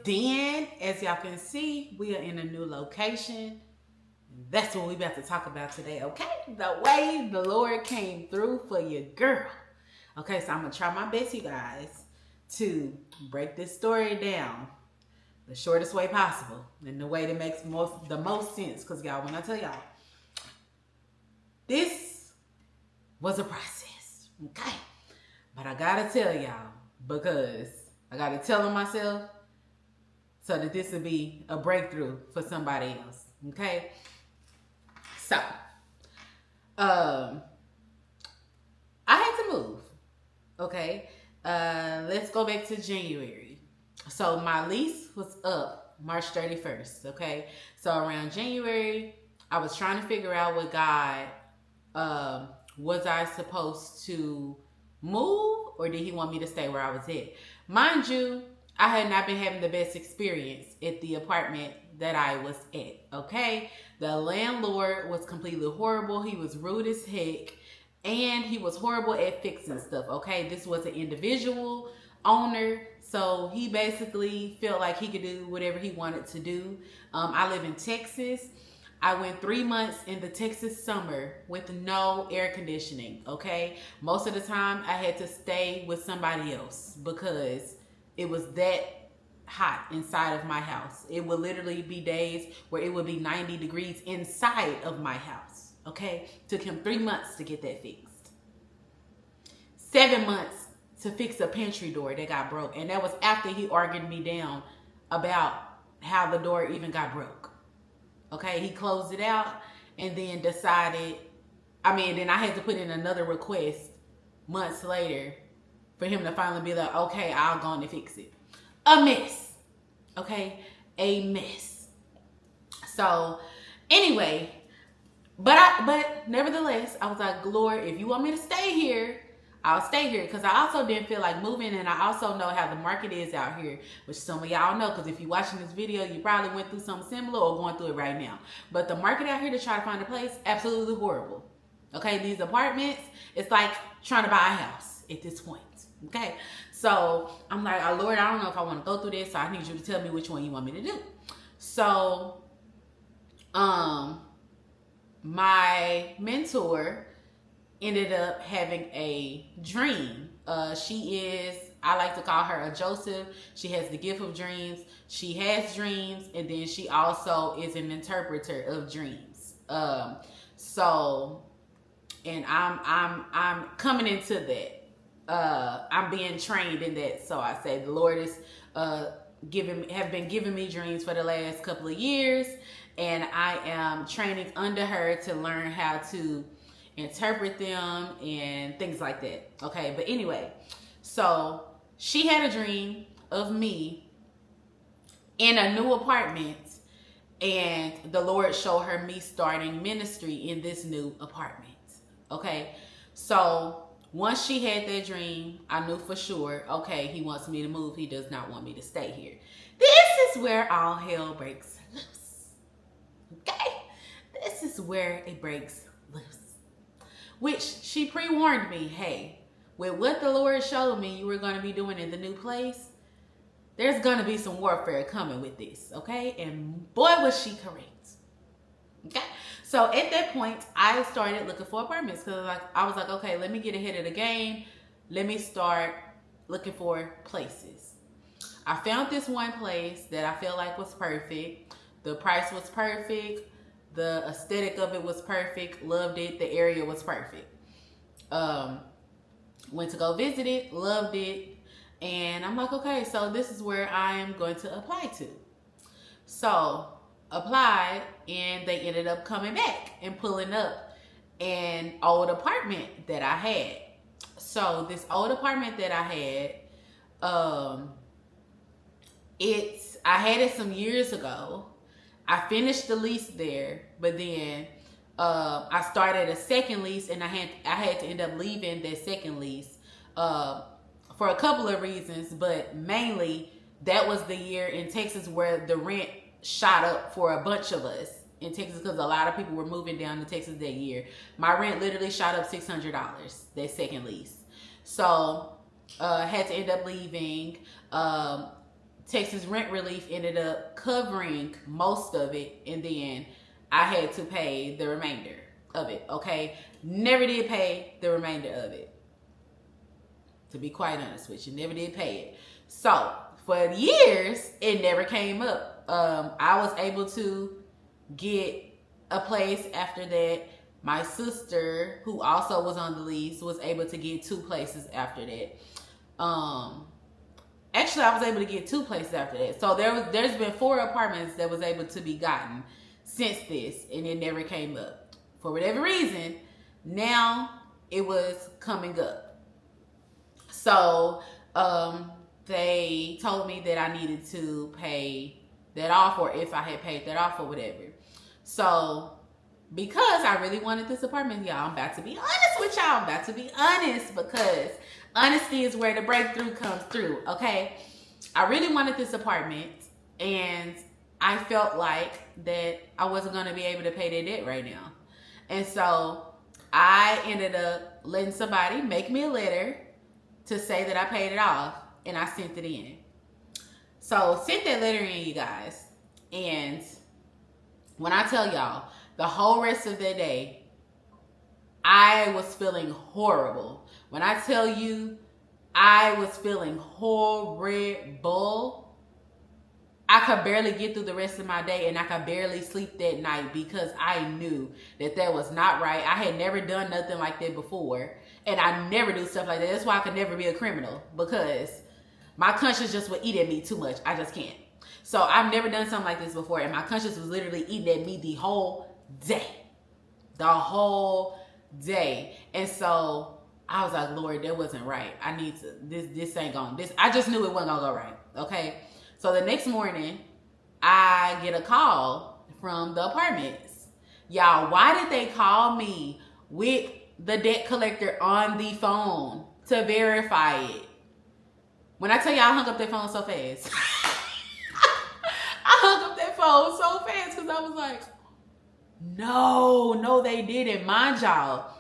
then, as y'all can see, we are in a new location. That's what we about to talk about today, okay? The way the Lord came through for your girl. Okay, so I'm gonna try my best, you guys, to break this story down the shortest way possible and the way that makes the most sense. Because y'all, when I tell y'all, this was a process, okay? But I gotta tell y'all, because I gotta tell on myself so that this will be a breakthrough for somebody else, okay? So, I had to move, okay? Let's go back to January. So my lease was up March 31st, okay? So around January, I was trying to figure out with God, was I supposed to move or did he want me to stay where I was at? Mind you, I had not been having the best experience at the apartment that I was at, okay? The landlord was completely horrible. He was rude as heck. And he was horrible at fixing stuff, okay? This was an individual owner, so he basically felt like he could do whatever he wanted to do. I live in Texas. I went 3 months in the Texas summer with no air conditioning, okay? Most of the time, I had to stay with somebody else because it was that hot inside of my house. It would literally be days where it would be 90 degrees inside of my house, okay? Took him 3 months to get that fixed. 7 months to fix a pantry door that got broke. And that was after he argued me down about how the door even got broke. Okay, he closed it out and then decided, then I had to put in another request months later for him to finally be like, okay, I'll go on and fix it. A mess. Okay, a mess. So anyway, but nevertheless, I was like, Lord, if you want me to stay here, I'll stay here, because I also didn't feel like moving, and I also know how the market is out here, which some of y'all know, because if you're watching this video, you probably went through something similar or going through it right now. But the market out here to try to find a place, absolutely horrible. Okay, these apartments, it's like trying to buy a house at this point. Okay, so I'm like, oh, Lord, I don't know if I want to go through this, so I need you to tell me which one you want me to do. So, my mentor ended up having a dream. I like to call her a Joseph. She has the gift of dreams. She has dreams, and then she also is an interpreter of dreams. And I'm coming into that. I'm being trained in that. So I say the Lord is have been giving me dreams for the last couple of years, and I am training under her to learn how to interpret them and things like that. Okay, but anyway, so she had a dream of me in a new apartment, and the Lord showed her me starting ministry in this new apartment. Okay, so once she had that dream, I knew for sure, okay, he wants me to move. He does not want me to stay here. This is where all hell breaks loose. Okay, this is where it breaks loose. Which she pre-warned me, hey, with what the Lord showed me you were going to be doing in the new place, there's going to be some warfare coming with this, okay? And boy, was she correct. Okay? So at that point, I started looking for apartments because I was like, okay, let me get ahead of the game. Let me start looking for places. I found this one place that I felt like was perfect. The price was perfect. The aesthetic of it was perfect. Loved it. The area was perfect. Went to go visit it. Loved it. And I'm like, okay, so this is where I am going to apply to. So applied, and they ended up coming back and pulling up an old apartment that I had. So this old apartment that I had, I had it some years ago. I finished the lease there, but then I started a second lease, and I had to end up leaving that second lease for a couple of reasons, but mainly that was the year in Texas where the rent shot up for a bunch of us in Texas, because a lot of people were moving down to Texas that year. My rent literally shot up $600 that second lease. So had to end up leaving. Texas rent relief ended up covering most of it, and then I had to pay the remainder of it, okay? Never did pay the remainder of it. To be quite honest with you, never did pay it. So, for years, it never came up. I was able to get a place after that. My sister, who also was on the lease, was able to get 2 places after that. Actually, I was able to get 2 places after that. So there's been 4 apartments that was able to be gotten since this, and it never came up. For whatever reason, now it was coming up. So they told me that I needed to pay that off, or if I had paid that off or whatever. So because I really wanted this apartment, y'all, I'm about to be honest with y'all. I'm about to be honest, because honesty is where the breakthrough comes through, okay? I really wanted this apartment, and I felt like that I wasn't going to be able to pay that debt right now. And so I ended up letting somebody make me a letter to say that I paid it off, and I sent it in. So sent that letter in, you guys. And when I tell y'all, the whole rest of the day, I was feeling horrible. When I tell you I was feeling horrible, I could barely get through the rest of my day, and I could barely sleep that night, because I knew that that was not right. I had never done nothing like that before, and I never do stuff like that. That's why I could never be a criminal, because my conscience just would eat at me too much. I just can't. So I've never done something like this before, and my conscience was literally eating at me the whole day. The whole day. And so I was like, Lord, that wasn't right. I need to, this ain't going, I just knew it wasn't gonna go right. Okay. So the next morning, I get a call from the apartments. Y'all, why did they call me with the debt collector on the phone to verify it? When I tell y'all, I hung up that phone so fast. I hung up that phone so fast because I was like, no, they didn't. Mind y'all,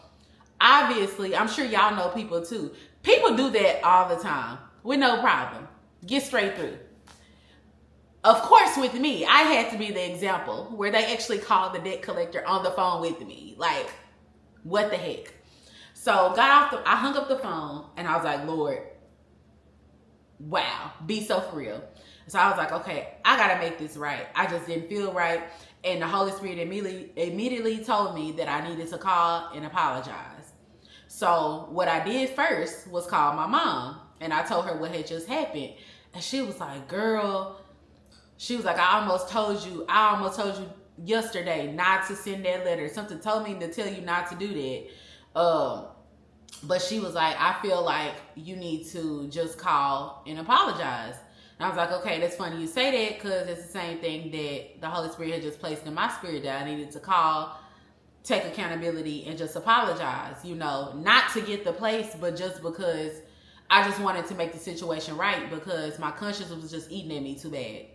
obviously, I'm sure y'all know people too. People do that all the time with no problem. Get straight through. Of course, with me, I had to be the example where they actually called the debt collector on the phone with me. Like, what the heck? So I hung up the phone, and I was like, Lord, wow, be so for real. So I was like, okay, I gotta make this right. I just didn't feel right. And the Holy Spirit immediately told me that I needed to call and apologize. So what I did first was call my mom, and I told her what had just happened. And she was like, girl, she was like, I almost told you yesterday not to send that letter. Something told me to tell you not to do that. But she was like, I feel like you need to just call and apologize. And I was like, okay, that's funny you say that, because it's the same thing that the Holy Spirit had just placed in my spirit, that I needed to call, take accountability, and just apologize. You know, not to get the place, but just because I just wanted to make the situation right, because my conscience was just eating at me too bad.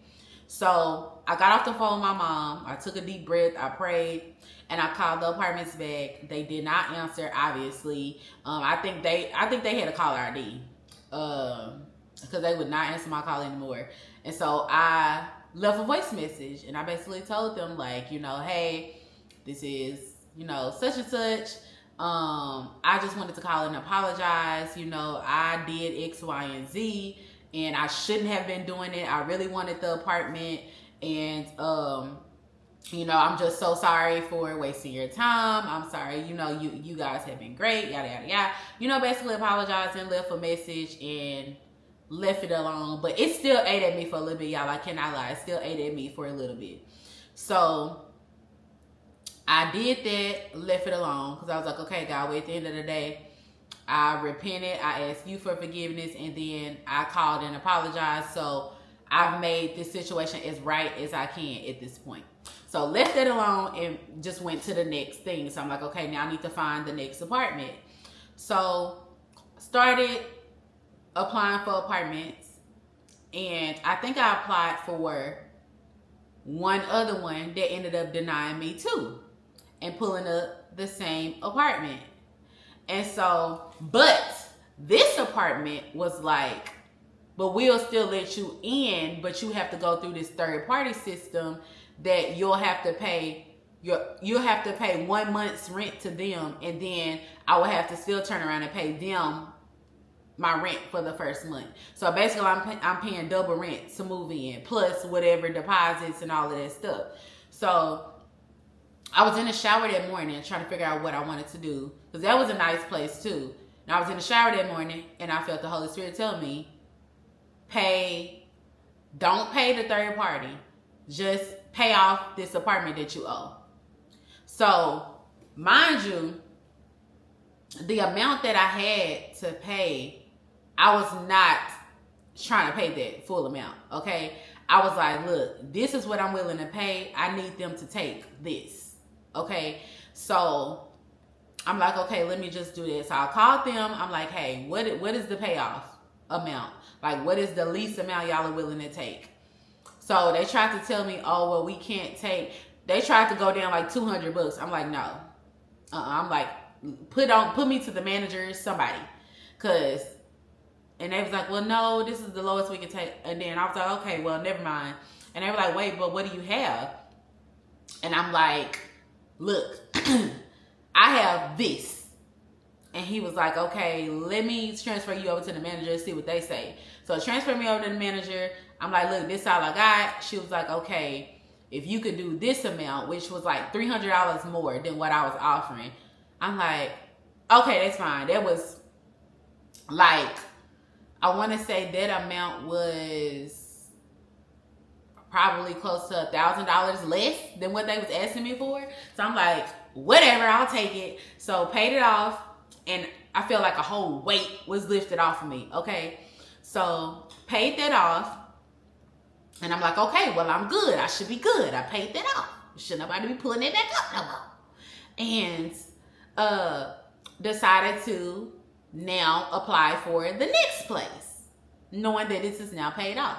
So I got off the phone with my mom. I took a deep breath. I prayed, and I called the apartments back. They did not answer, obviously. I think they had a caller ID, because they would not answer my call anymore. And so I left a voice message, and I basically told them, like, you know, hey, this is, you know, such and such. I just wanted to call and apologize. You know, I did X, Y, and Z, and I shouldn't have been doing it. I really wanted the apartment, and you know, I'm just so sorry for wasting your time. I'm sorry, you know, you guys have been great, yada yada yada. You know, basically apologized and left a message and left it alone. But it still ate at me for a little bit, y'all. I cannot lie. It still ate at me for a little bit. So I did that, left it alone, because I was like, okay, God, at the end of the day, I repented, I asked you for forgiveness, and then I called and apologized. So I've made this situation as right as I can at this point. So left it alone and just went to the next thing. So I'm like, okay, now I need to find the next apartment. So started applying for apartments, and I think I applied for one other one that ended up denying me too, and pulling up the same apartment. And so, but this apartment was like, but we'll still let you in, but you have to go through this third party system that you'll have to pay 1 month's rent to them, and then I will have to still turn around and pay them my rent for the first month. So basically I'm paying double rent to move in, plus whatever deposits and all of that stuff. So I was in the shower that morning trying to figure out what I wanted to do, because that was a nice place too. And I was in the shower that morning and I felt the Holy Spirit tell me, don't pay the third party. Just pay off this apartment that you owe. So, mind you, the amount that I had to pay, I was not trying to pay that full amount, okay? I was like, look, this is what I'm willing to pay. I need them to take this, okay? So, I'm like, okay, let me just do this. So I called them. I'm like, hey, what is the payoff amount? Like, what is the least amount y'all are willing to take? So they tried to tell me, oh, well, we can't take. They tried to go down like $200. I'm like, no. I'm like, put me to the manager, somebody. And they was like, well, no, this is the lowest we can take. And then I was like, okay, well, never mind. And they were like, wait, but what do you have? And I'm like, look, I have this. And he was like, okay, let me transfer you over to the manager and see what they say. So transfer me over to the manager. I'm like, look, this is all I got. She was like, okay, if you could do this amount, which was like $300 more than what I was offering. I'm like, okay, that's fine. That was like, I want to say that amount was probably close to $1,000 less than what they was asking me for. So I'm like, whatever, I'll take it. So paid it off, and I feel like a whole weight was lifted off of me, okay? So paid that off, and I'm like, okay, well, I'm good. I should be good. I paid that off. Should nobody be pulling it back up no more. And decided to now apply for the next place, knowing that this is now paid off.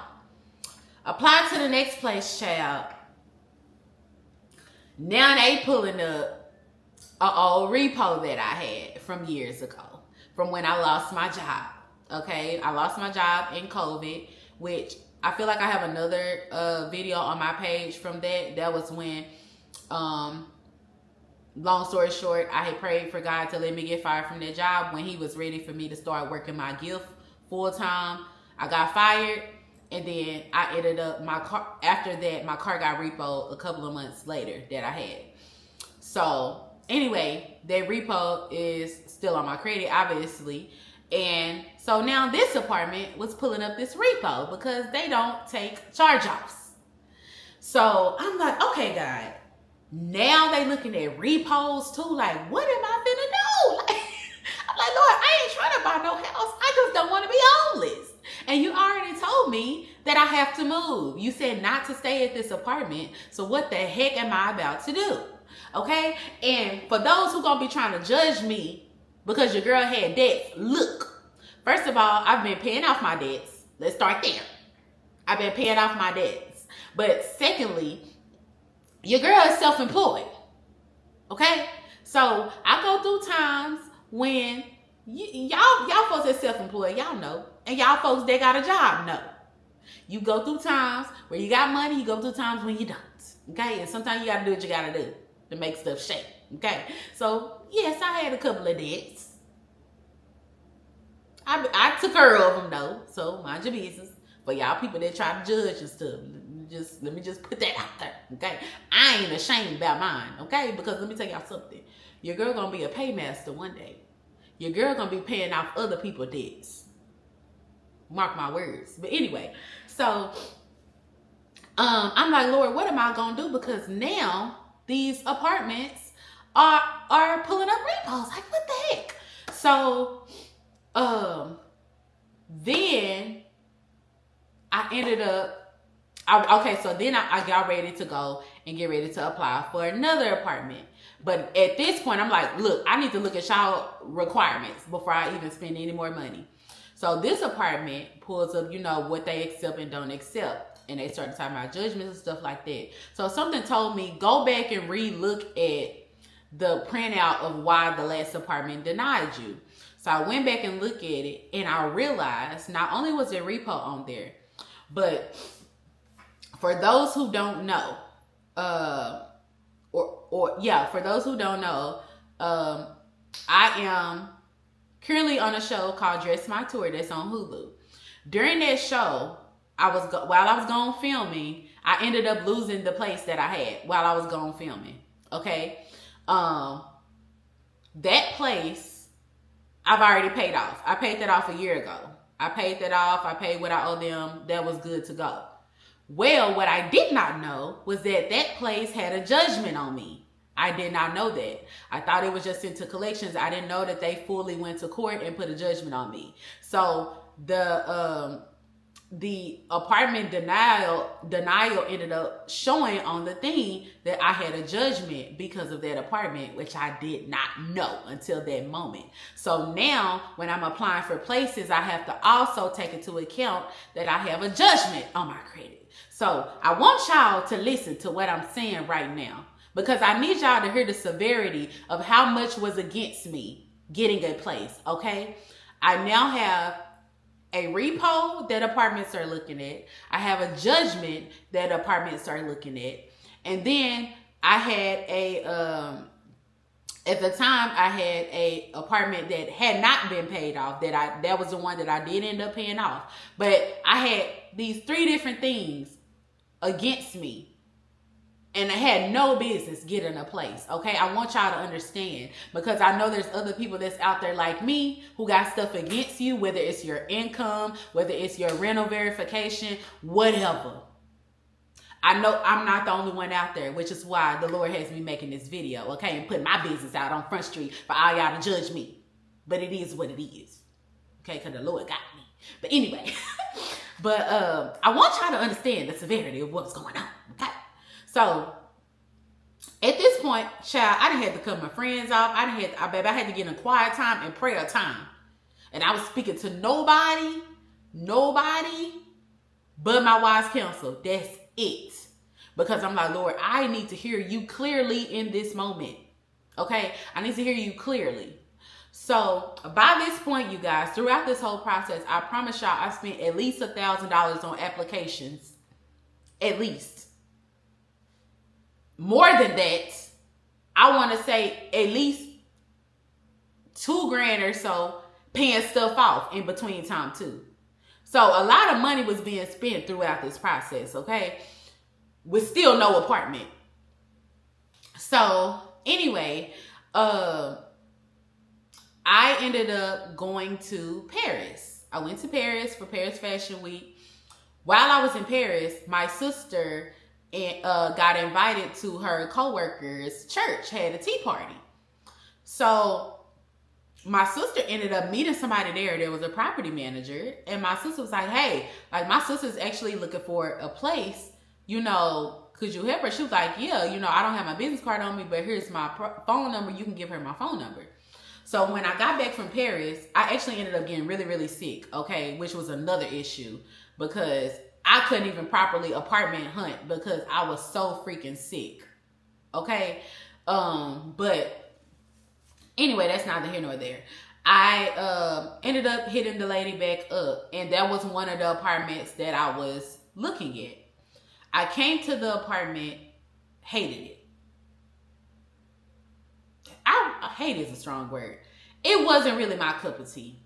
Applied to the next place, child. Now they pulling up an old repo that I had from years ago, from when I lost my job. Okay, I lost my job in COVID, which I feel like I have another video on my page from that. That was when, long story short, I had prayed for God to let me get fired from that job when he was ready for me to start working my gift full time. I got fired, and then I ended up, after that, my car got repoed a couple of months later that I had. So anyway, that repo is still on my credit, obviously. And so now this apartment was pulling up this repo because they don't take charge-offs. So I'm like, okay, God, now they looking at repos too. Like, what am I finna do? Like, I'm like, Lord, I ain't trying to buy no house. I just don't want to be homeless. And you already told me that I have to move. You said not to stay at this apartment. So what the heck am I about to do? Okay? And for those who gonna be trying to judge me because your girl had debts, look, first of all, I've been paying off my debts. Let's start there. I've been paying off my debts. But secondly, your girl is self-employed. Okay? So I go through times when y'all folks are self-employed, y'all know. And y'all folks that got a job know. You go through times where you got money, you go through times when you don't. Okay? And sometimes you gotta do what you gotta do to make stuff shake. Okay? So yes, I had a couple of debts. I took care of them though. So mind your business. For y'all people that try to judge and stuff, let me just put that out there. Okay? I ain't ashamed about mine. Okay? Because let me tell y'all something. Your girl gonna be a paymaster one day. Your girl gonna be paying off other people's debts. Mark my words. But anyway, so I'm like, Lord, what am I gonna do? Because now these apartments are pulling up repos. Like, what the heck? So then I ended up, so then I got ready to go and get ready to apply for another apartment. But at this point, I'm like, look, I need to look at y'all requirements before I even spend any more money. So this apartment pulls up, what they accept and don't accept. And they started talking about judgments and stuff like that. So something told me, go back and re-look at the printout of why the last apartment denied you. So I went back and looked at it, and I realized not only was there repo on there, but for those who don't know, for those who don't know, I am currently on a show called Dress My Tour that's on Hulu. During that show, while I was gone filming, I ended up losing the place that I had while I was gone filming. Okay, that place I've already paid off. I paid that off a year ago. I paid that off. I paid what I owe them. That was good to go. Well, what I did not know was that that place had a judgment on me. I did not know that. I thought it was just into collections. I didn't know that they fully went to court and put a judgment on me. So the apartment denial ended up showing on the thing that I had a judgment because of that apartment, which I did not know until that moment. So now when I'm applying for places, I have to also take into account that I have a judgment on my credit. So I want y'all to listen to what I'm saying right now, because I need y'all to hear the severity of how much was against me getting a place, okay? I now have a repo that apartments are looking at. I have a judgment that apartments are looking at. And then I had at the time I had a apartment that had not been paid off. That was the one that I did end up paying off. But I had these 3 different things against me. And I had no business getting a place, okay? I want y'all to understand, because I know there's other people that's out there like me who got stuff against you, whether it's your income, whether it's your rental verification, whatever. I know I'm not the only one out there, which is why the Lord has me making this video, okay? And putting my business out on Front Street for all y'all to judge me. But it is what it is, okay? Because the Lord got me. But anyway, I want y'all to understand the severity of what's going on, okay? So at this point, child, I done had to cut my friends off. I had to get in quiet time and prayer time. And I was speaking to nobody but my wise counsel. That's it. Because I'm like, Lord, I need to hear you clearly in this moment. Okay? I need to hear you clearly. So by this point, you guys, throughout this whole process, I promise y'all I spent at least $1,000 on applications. At least. More than that, I want to say at least $2,000 or so paying stuff off in between time too. So a lot of money was being spent throughout this process, okay? With still no apartment. So anyway, I ended up going to Paris. I went to Paris for Paris Fashion Week. While I was in Paris, my sister got invited to her coworker's church, had a tea party. So my sister ended up meeting somebody there. There was a property manager, and my sister was like, hey, like my sister's actually looking for a place, could you help her? She was like, yeah, I don't have my business card on me, but here's my phone number. You can give her my phone number. So when I got back from Paris, I actually ended up getting really, really sick, okay, which was another issue because I couldn't even properly apartment hunt because I was so freaking sick. Okay. But anyway, that's neither here nor there. I ended up hitting the lady back up, and that was one of the apartments that I was looking at. I came to the apartment, hated it. Hate is a strong word. It wasn't really my cup of tea.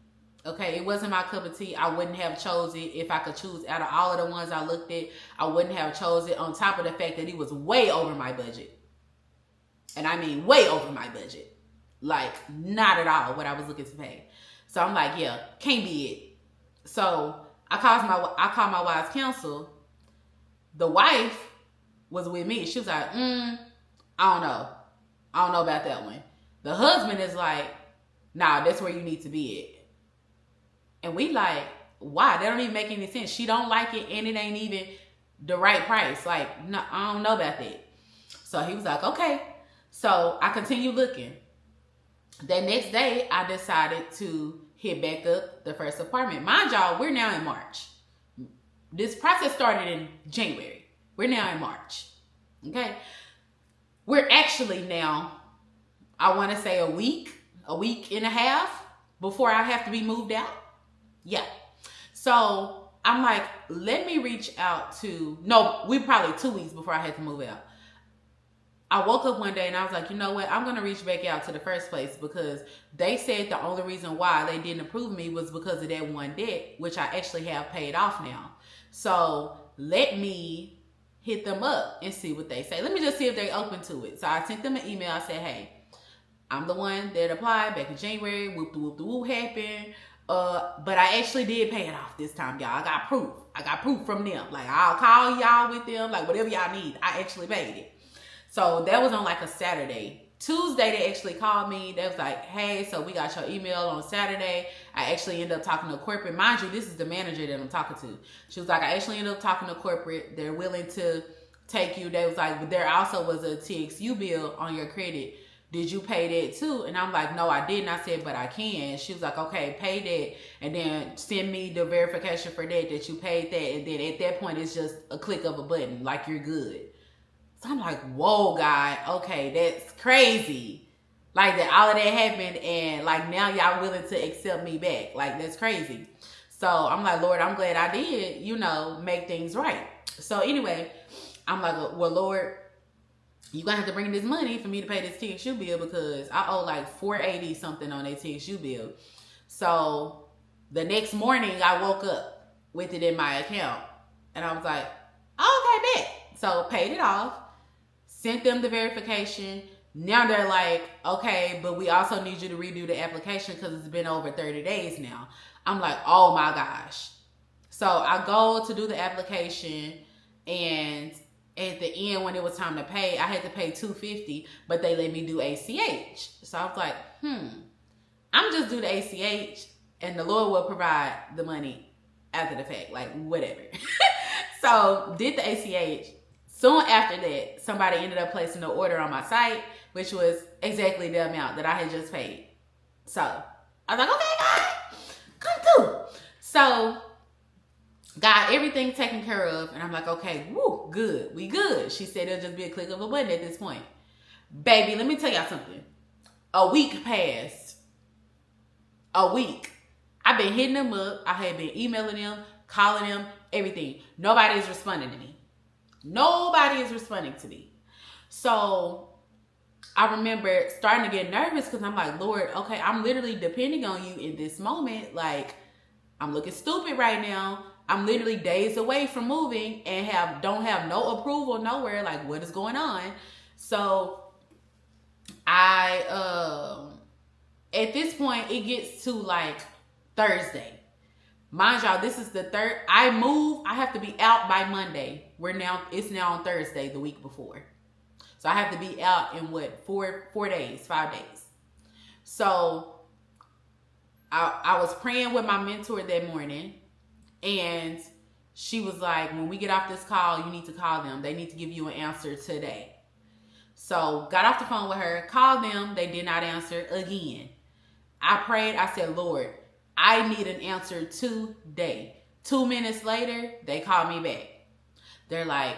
Okay, it wasn't my cup of tea. I wouldn't have chose it if I could choose. Out of all of the ones I looked at, I wouldn't have chose it, on top of the fact that it was way over my budget. And I mean way over my budget. Like, not at all what I was looking to pay. So I'm like, yeah, can't be it. So I called my wise counsel. The wife was with me. She was like, I don't know. I don't know about that one. The husband is like, nah, that's where you need to be at. And we like, why? That don't even make any sense. She don't like it, and it ain't even the right price. Like, no, I don't know about that. So he was like, okay. So I continued looking. The next day, I decided to hit back up the first apartment. Mind y'all, we're now in March. This process started in January. We're now in March. Okay? We're actually now, I want to say a week and a half before I have to be moved out. Yeah. So I'm like, let me reach out to, no, we probably 2 weeks before I had to move out. I woke up one day and I was like, you know what? I'm going to reach back out to the first place, because they said the only reason why they didn't approve me was because of that one debt, which I actually have paid off now. So let me hit them up and see what they say. Let me just see if they're open to it. So I sent them an email. I said, hey, I'm the one that applied back in January. Whoop the whoop the whoop happened. But I actually did pay it off this time, y'all. I got proof. I got proof from them. Like, I'll call y'all with them. Like, whatever y'all need. I actually paid it. So that was on like a Saturday. Tuesday, they actually called me. They was like, hey, so we got your email on Saturday. I actually ended up talking to corporate. Mind you, this is the manager that I'm talking to. She was like, I actually ended up talking to corporate. They're willing to take you. They was like, but there also was a TXU bill on your credit. Did you pay that too? And I'm like, no, I didn't. I said, but I can. She was like, okay, pay that. And then send me the verification for that you paid that. And then at that point, it's just a click of a button. Like, you're good. So I'm like, whoa, God, okay, that's crazy. Like, that all of that happened, and like now y'all willing to accept me back. Like, that's crazy. So I'm like, Lord, I'm glad I did, make things right. So anyway, I'm like, well, Lord, you gonna have to bring this money for me to pay this TXU bill, because I owe like $480 something on that TXU bill. So the next morning I woke up with it in my account, and I was like, oh, okay, bet. So paid it off. Sent them the verification. Now they're like, okay, but we also need you to redo the application because it's been over 30 days now. I'm like, oh my gosh. So I go to do the application, and at the end, when it was time to pay, I had to pay $250, but they let me do ACH. So I was like, I'm just do the ACH, and the Lord will provide the money after the fact, like whatever. So did the ACH. Soon after that, somebody ended up placing an order on my site, which was exactly the amount that I had just paid. So I was like, okay, God, come through. So got everything taken care of, and I'm like, okay, woo, good, we good. She said it'll just be a click of a button at this point. Baby, let me tell y'all something. A week passed. A week. I've been hitting them up. I had been emailing them, calling them, everything. Nobody is responding to me. Nobody is responding to me. So I remember starting to get nervous, because I'm like, Lord, okay, I'm literally depending on you in this moment. Like, I'm looking stupid right now. I'm literally days away from moving and don't have no approval nowhere. Like, what is going on? So I at this point, it gets to like Thursday. Mind y'all, this is the third. I have to be out by Monday. It's now on Thursday, the week before. So I have to be out in 5 days. So I was praying with my mentor that morning, and she was like, when we get off this call, you need to call them. They need to give you an answer today. So got off the phone with her, called them. They did not answer again. I prayed. I said, Lord, I need an answer today. 2 minutes later, they called me back. They're like,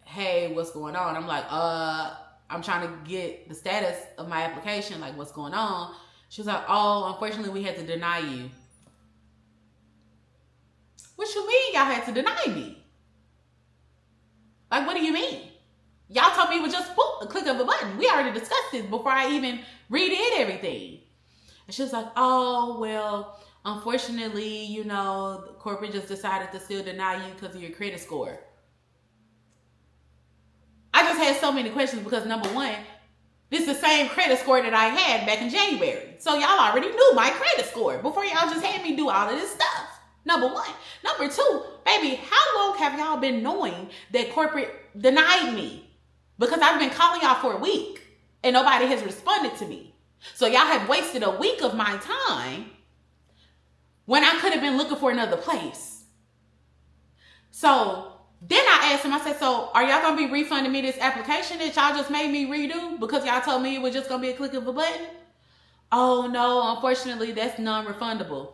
hey, what's going on? I'm like, I'm trying to get the status of my application. Like, what's going on? She was like, oh, unfortunately, we had to deny you. What you mean y'all had to deny me? Like, what do you mean? Y'all told me it was just boop, a click of a button. We already discussed this before I even redid everything. And she was like, oh, well, unfortunately, the corporate just decided to still deny you because of your credit score. I just had so many questions because, number one, this is the same credit score that I had back in January. So y'all already knew my credit score before y'all just had me do all of this stuff. Number one. Number two, baby, how long have y'all been knowing that corporate denied me? Because I've been calling y'all for a week and nobody has responded to me. So y'all have wasted a week of my time when I could have been looking for another place. So then I asked him, I said, so are y'all going to be refunding me this application that y'all just made me redo because y'all told me it was just going to be a click of a button? Oh, no, unfortunately, that's non-refundable.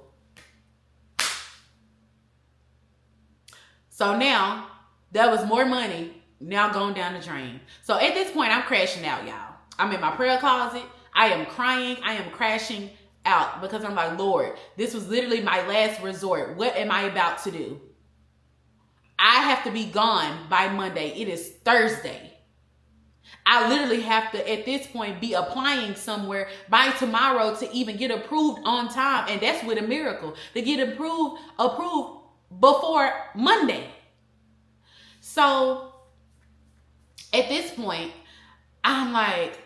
So now, that was more money now going down the drain. So at this point, I'm crashing out, y'all. I'm in my prayer closet. I am crying. I am crashing out because I'm like, Lord, this was literally my last resort. What am I about to do? I have to be gone by Monday. It is Thursday. I literally have to, at this point, be applying somewhere by tomorrow to even get approved on time. And that's with a miracle. To get approved before Monday. So, at this point, I'm like,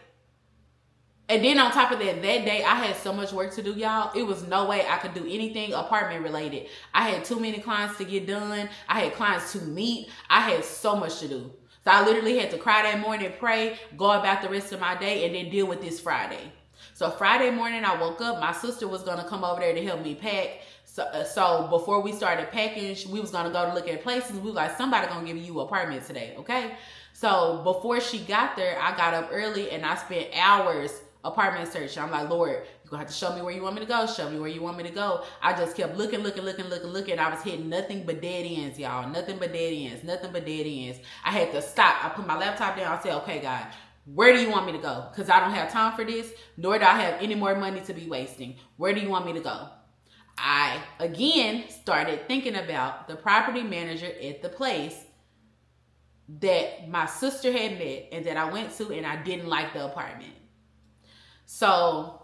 and then on top of that day, I had so much work to do, y'all. It was no way I could do anything apartment related. I had too many clients to get done. I had clients to meet. I had so much to do. So I literally had to cry that morning, pray, go about the rest of my day, and then deal with this Friday. So Friday morning, I woke up. My sister was going to come over there to help me pack. So before we started packing, we was going to go to look at places. We was like, somebody going to give you an apartment today, okay? So before she got there, I got up early, and I spent hours apartment search. I'm like, Lord, you're gonna have to show me where you want me to go. Show me where you want me to go. I just kept looking. I was hitting nothing but dead ends, y'all. Nothing but dead ends. I had to stop. I put my laptop down. I said, okay, God, where do you want me to go? Because I don't have time for this, nor do I have any more money to be wasting. Where do you want me to go? I, again, started thinking about the property manager at the place that my sister had met and that I went to, and I didn't like the apartment. So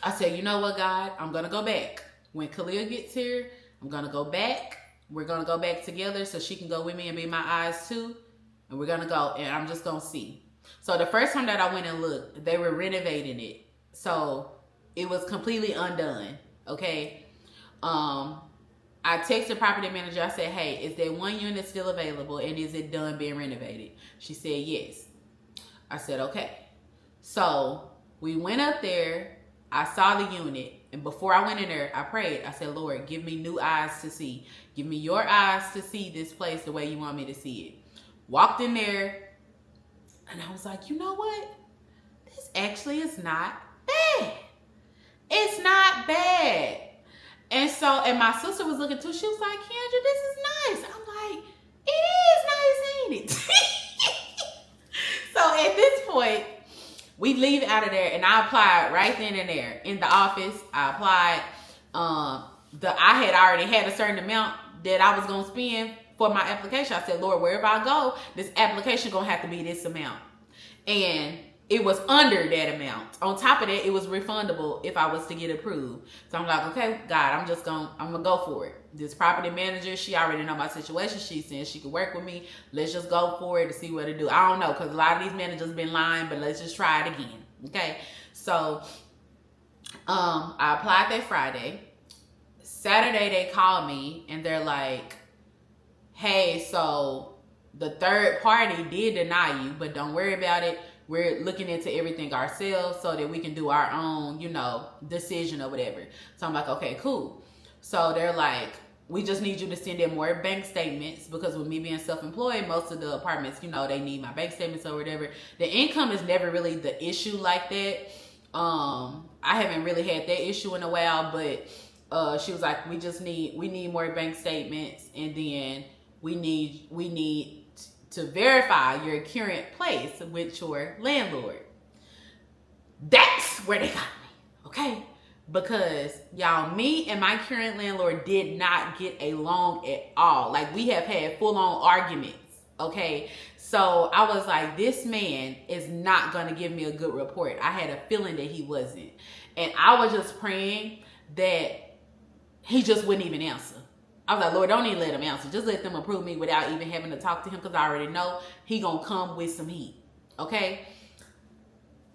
I said, you know what, God, I'm going to go back. When Khalil gets here, I'm going to go back. We're going to go back together so she can go with me and be my eyes too. And we're going to go, and I'm just going to see. So the first time that I went and looked, they were renovating it. So it was completely undone. Okay. I texted the property manager. I said, hey, is there one unit still available? And is it done being renovated? She said, yes. I said, okay. So we went up there. I saw the unit. And before I went in there, I prayed. I said, Lord, give me new eyes to see. Give me your eyes to see this place the way you want me to see it. Walked in there. And I was like, you know what? This actually is not bad. It's not bad. And so, and my sister was looking too. She was like, Kendra, this is nice. I'm like, it is nice, ain't it? So at this point, we leave out of there, and I applied right then and there in the office. I applied. I had already had a certain amount that I was gonna spend for my application. I said, Lord, wherever I go, this application gonna have to be this amount, and it was under that amount. On top of that, it was refundable if I was to get approved. So I'm like, okay, God, I'm gonna go for it. This property manager, she already know my situation. She said she could work with me. Let's just go for it to see what to do. I don't know, because a lot of these managers been lying, but let's just try it again. Okay. So I applied that Friday. Saturday they called me and they're like, hey, so the third party did deny you, but don't worry about it. We're looking into everything ourselves so that we can do our own, decision or whatever. So I'm like, okay, cool. So they're like, we just need you to send in more bank statements, because with me being self-employed, most of the apartments, they need my bank statements or whatever. The income is never really the issue like that. I haven't really had that issue in a while, but she was like, we need more bank statements, and then we need to verify your current place with your landlord. That's where they got me, okay? Because y'all, me and my current landlord did not get along at all. Like, we have had full-on arguments, okay? So I was like, this man is not gonna give me a good report. I had a feeling that he wasn't. And I was just praying that he just wouldn't even answer. I was like, Lord, don't even let him answer. Just let them approve me without even having to talk to him, because I already know he gonna come with some heat. Okay?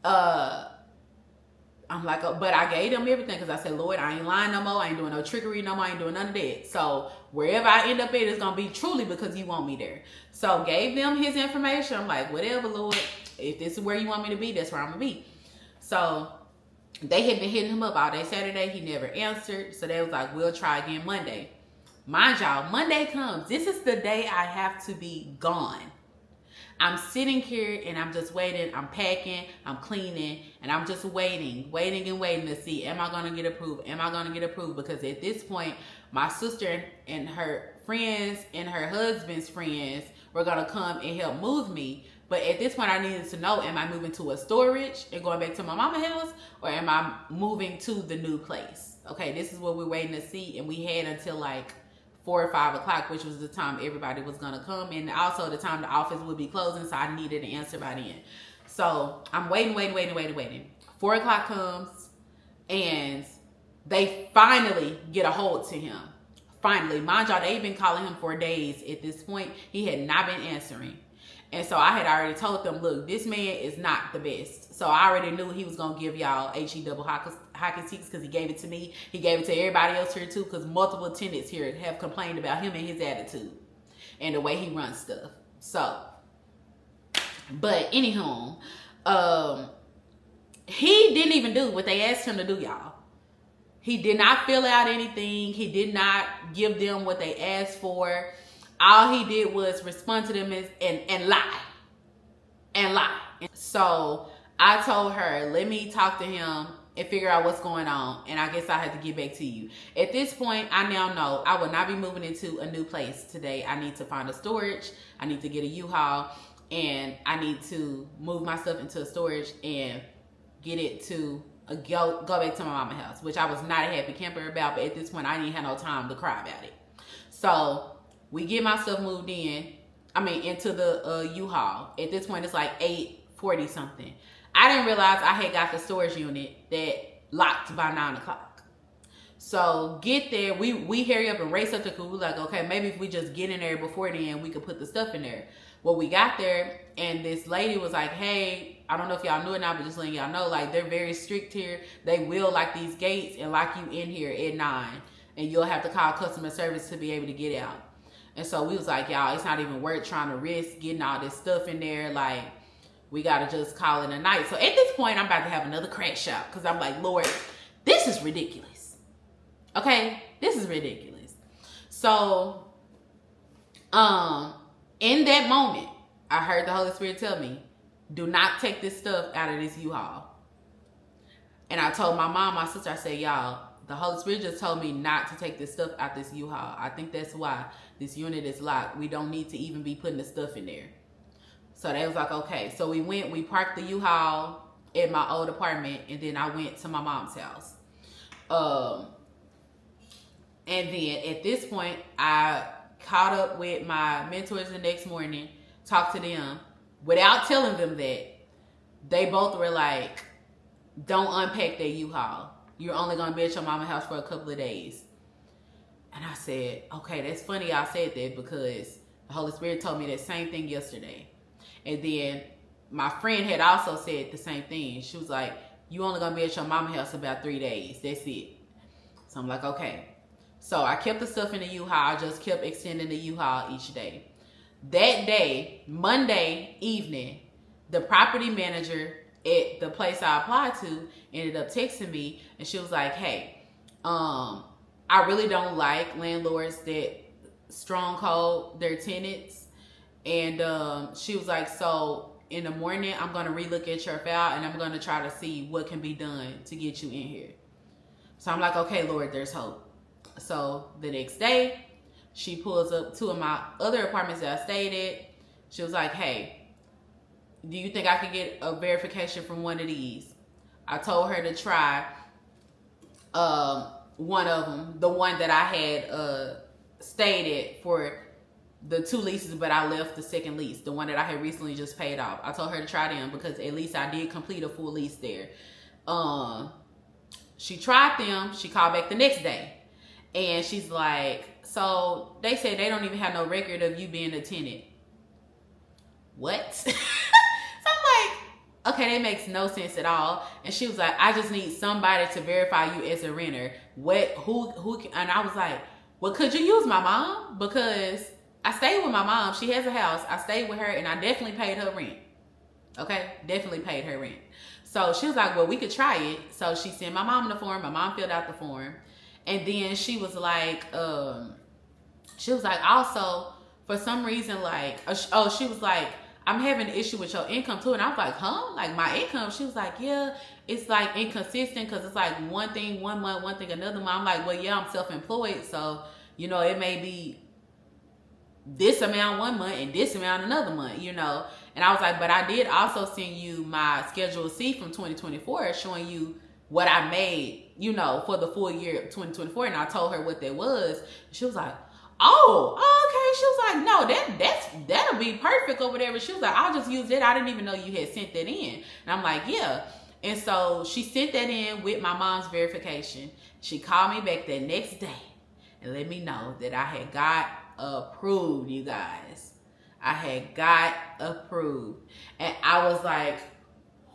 I'm like, but I gave them everything, because I said, Lord, I ain't lying no more. I ain't doing no trickery no more. I ain't doing none of that. So wherever I end up at, it's gonna be truly because you want me there. So gave them his information. I'm like, whatever, Lord. If this is where you want me to be, that's where I'm gonna be. So they had been hitting him up all day Saturday. He never answered. So they was like, we'll try again Monday. Mind y'all, Monday comes. This is the day I have to be gone. I'm sitting here and I'm just waiting. I'm packing, I'm cleaning, and I'm just waiting to see, am I going to get approved? Am I going to get approved? Because at this point, my sister and her friends and her husband's friends were going to come and help move me. But at this point, I needed to know, am I moving to a storage and going back to my mama's house, or am I moving to the new place? Okay, this is what we're waiting to see, and we had until like 4 or 5 o'clock, which was the time everybody was gonna come, and also the time the office would be closing, so I needed an answer by then. So I'm waiting. 4 o'clock comes, and they finally get a hold to him. Finally, mind y'all, they've been calling him for days at this point. He had not been answering. And so I had already told them, look, this man is not the best. So I already knew he was going to give y'all HE double hockey sticks because he gave it to me. He gave it to everybody else here too, because multiple tenants here have complained about him and his attitude and the way he runs stuff. So, but anywho, he didn't even do what they asked him to do, y'all. He did not fill out anything. He did not give them what they asked for. All he did was respond to them and lie. And lie. So I told her, let me talk to him and figure out what's going on. And I guess I had to get back to you. At this point, I now know I will not be moving into a new place today. I need to find a storage. I need to get a U-Haul. And I need to move my stuff into a storage and get it to go back to my mama's house, which I was not a happy camper about. But at this point, I didn't have no time to cry about it. So we get my stuff moved into the U-Haul. At this point, it's like 8:40 something. I didn't realize I had got the storage unit that locked by 9 o'clock. So get there, we hurry up and race up to, we're like, okay, maybe if we just get in there before then, we could put the stuff in there. Well, we got there, and this lady was like, hey, I don't know if y'all knew it now, but just letting y'all know, like, they're very strict here. They will lock these gates and lock you in here at 9, and you'll have to call customer service to be able to get out. And so we was like, y'all, it's not even worth trying to risk getting all this stuff in there. Like, we got to just call it a night. So at this point, I'm about to have another crash out because I'm like, Lord, this is ridiculous. Okay? This is ridiculous. So, in that moment, I heard the Holy Spirit tell me, do not take this stuff out of this U-Haul. And I told my mom, my sister, I said, y'all, the Holy Spirit just told me not to take this stuff out this U-Haul. I think that's why this unit is locked. We don't need to even be putting the stuff in there. So they was like, okay. So we parked the U-Haul at my old apartment, and then I went to my mom's house. And then at this point, I caught up with my mentors the next morning, talked to them without telling them that. They both were like, don't unpack that U-Haul. You're only going to be at your mama's house for a couple of days. And I said, okay, that's funny I said that because the Holy Spirit told me that same thing yesterday. And then my friend had also said the same thing. She was like, you only going to be at your mama's house about 3 days. That's it. So I'm like, okay. So I kept the stuff in the U-Haul. I just kept extending the U-Haul each day. That day, Monday evening, the property manager at the place I applied to ended up texting me, and she was like, hey, I really don't like landlords that stronghold their tenants. And she was like, so in the morning, I'm going to relook at your file, and I'm going to try to see what can be done to get you in here. So I'm like, okay, Lord, there's hope. So the next day, she pulls up 2 of my other apartments that I stayed at. She was like, hey, do you think I could get a verification from one of these? I told her to try one of them, the one that I had stayed at for the 2 leases, but I left the second lease, the one that I had recently just paid off. I told her to try them because at least I did complete a full lease there. She tried them. She called back the next day. And she's like, so they said they don't even have no record of you being a tenant. What? So I'm like, okay, that makes no sense at all. And she was like, I just need somebody to verify you as a renter. Who? And I was like, well, could you use my mom? Because I stayed with my mom. She has a house. I stayed with her, and I definitely paid her rent. Okay? Definitely paid her rent. So she was like, well, we could try it. So she sent my mom the form. My mom filled out the form. And then she was like, also, for some reason, like, she was like, I'm having an issue with your income too. And I was like, huh? Like my income? She was like, yeah, it's like inconsistent because it's like one thing one month, one thing another month. I'm like, well, yeah, I'm self-employed. So, you know, it may be this amount one month and this amount another month, you know. And I was like, but I did also send you my Schedule C from 2024 showing you what I made, you know, for the full year of 2024. And I told her what that was. She was like, oh, okay. She was like, no, that'll be perfect or whatever. She was like, I'll just use it. I didn't even know you had sent that in. And I'm like, yeah. And so she sent that in with my mom's verification. She called me back the next day and let me know that I had got approved, you guys. I had got approved. And I was like,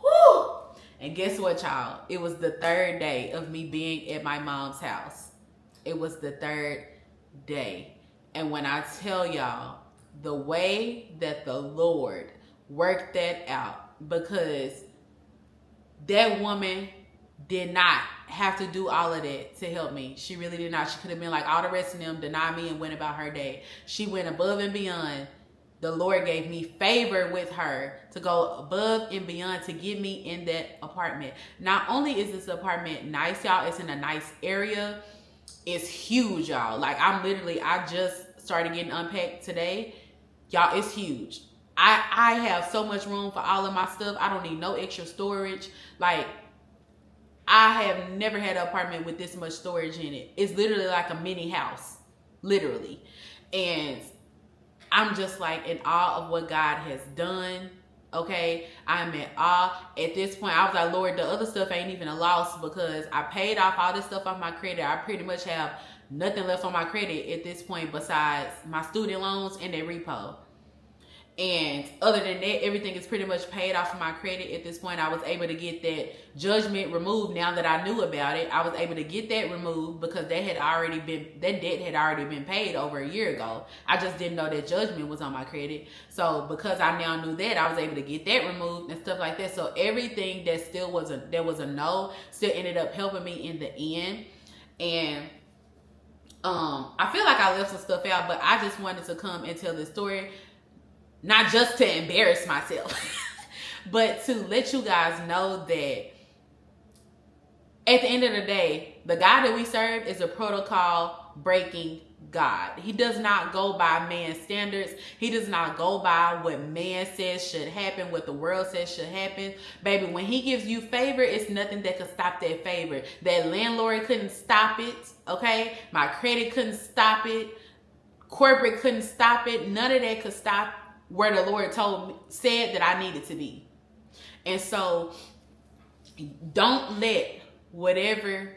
whew. And guess what, y'all? It was the third day of me being at my mom's house. It was the third day. And when I tell y'all, the way that the Lord worked that out, because that woman did not have to do all of that to help me. She really did not. She could have been like all the rest of them, denied me and went about her day. She went above and beyond. The Lord gave me favor with her to go above and beyond to get me in that apartment. Not only is this apartment nice, y'all, it's in a nice area. It's huge, y'all. Like, I just started getting unpacked today. Y'all, it's huge. I have so much room for all of my stuff. I don't need no extra storage. Like, I have never had an apartment with this much storage in it. It's literally like a mini house. Literally. And I'm just like in awe of what God has done. Okay, I'm in awe. At this point, I was like, Lord, the other stuff ain't even a loss because I paid off all this stuff off my credit. I pretty much have nothing left on my credit at this point besides my student loans and their repo. And other than that, everything is pretty much paid off of my credit. At this point, I was able to get that judgment removed. Now that I knew about it, I was able to get that removed because that debt had already been paid over a year ago. I just didn't know that judgment was on my credit. So because I now knew that, I was able to get that removed and stuff like that. So everything that still was a no still ended up helping me in the end. And I feel like I left some stuff out, but I just wanted to come and tell this story. Not just to embarrass myself, but to let you guys know that at the end of the day, the God that we serve is a protocol breaking God. He does not go by man's standards. He does not go by what man says should happen, what the world says should happen. Baby, when he gives you favor, it's nothing that could stop that favor. That landlord couldn't stop it, okay? My credit couldn't stop it. Corporate couldn't stop it. None of that could stop where the Lord said that I needed to be. And so don't let whatever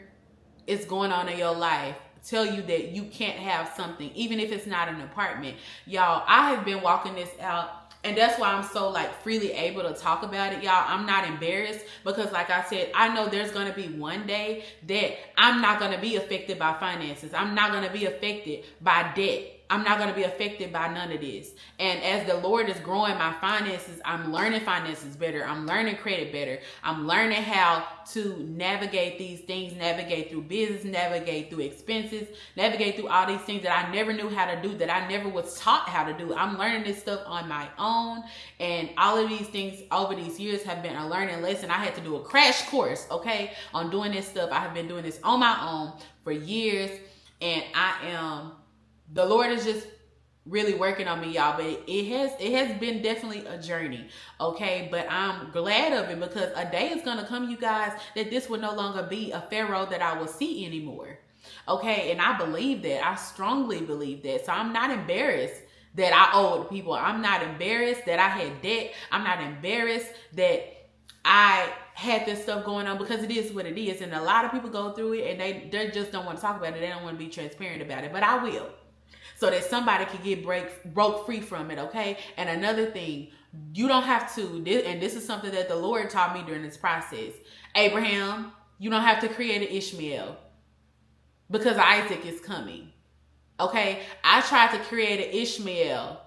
is going on in your life tell you that you can't have something, even if it's not an apartment. Y'all, I have been walking this out, and that's why I'm so like freely able to talk about it, y'all. I'm not embarrassed because, like I said, I know there's going to be one day that I'm not going to be affected by finances. I'm not going to be affected by debt. I'm not going to be affected by none of this. And as the Lord is growing my finances, I'm learning finances better. I'm learning credit better. I'm learning how to navigate these things, navigate through business, navigate through expenses, navigate through all these things that I never knew how to do, that I never was taught how to do. I'm learning this stuff on my own. And all of these things over these years have been a learning lesson. I had to do a crash course, okay, on doing this stuff. I have been doing this on my own for years. And the Lord is just really working on me, y'all, but it has been definitely a journey, okay? But I'm glad of it because a day is going to come, you guys, that this will no longer be a Pharaoh that I will see anymore, okay? And I believe that. I strongly believe that. So I'm not embarrassed that I owed people. I'm not embarrassed that I had debt. I'm not embarrassed that I had this stuff going on because it is what it is. And a lot of people go through it and they just don't want to talk about it. They don't want to be transparent about it, but I will. So that somebody can get broke free from it, okay? And another thing, you don't have to, and this is something that the Lord taught me during this process. Abraham, you don't have to create an Ishmael because Isaac is coming, okay? I tried to create an Ishmael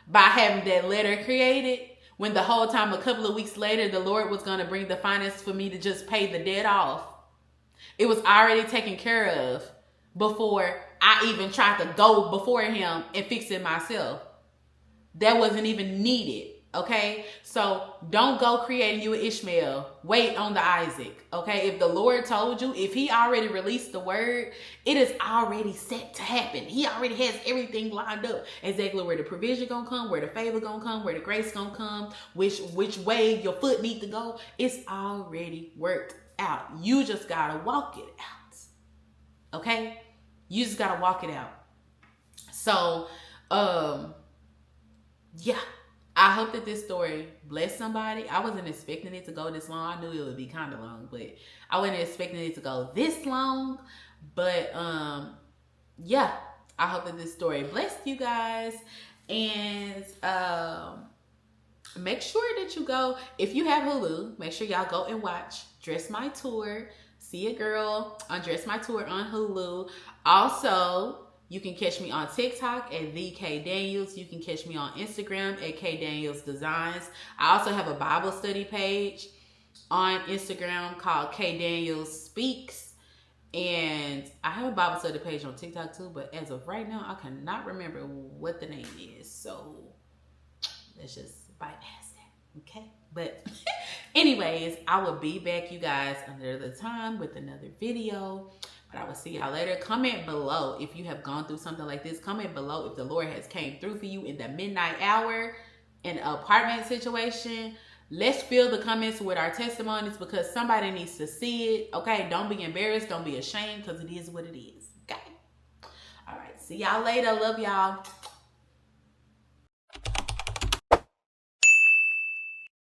by having that letter created when the whole time a couple of weeks later, the Lord was going to bring the finances for me to just pay the debt off. It was already taken care of before I even tried to go before him and fix it myself. That wasn't even needed. Okay, so don't go creating you an Ishmael. Wait on the Isaac. Okay, if the Lord told you, if He already released the word, it is already set to happen. He already has everything lined up, exactly where the provision gonna come, where the favor gonna come, where the grace gonna come, which way your foot need to go. It's already worked out. You just gotta walk it out. Okay, you just gotta walk it out. So, yeah. I hope that this story blessed somebody. I wasn't expecting it to go this long. I knew it would be kind of long, but I wasn't expecting it to go this long. But yeah, I hope that this story blessed you guys. And make sure that you go, if you have Hulu, make sure y'all go and watch Dress My Tour. See a girl on Dress My Tour on Hulu. Also, you can catch me on TikTok at the Kdaniels. You can catch me on Instagram at Kdaniels Designs. I also have a Bible study page on Instagram called Kdaniels Speaks. And I have a Bible study page on TikTok too, but as of right now, I cannot remember what the name is. So let's just bypass that, okay? But anyways, I will be back, you guys, another time with another video. But I will see y'all later. Comment below if you have gone through something like this. Comment below if the Lord has came through for you in the midnight hour in an apartment situation. Let's fill the comments with our testimonies because somebody needs to see it. Okay, don't be embarrassed. Don't be ashamed because it is what it is. Okay. All right. See y'all later. Love y'all.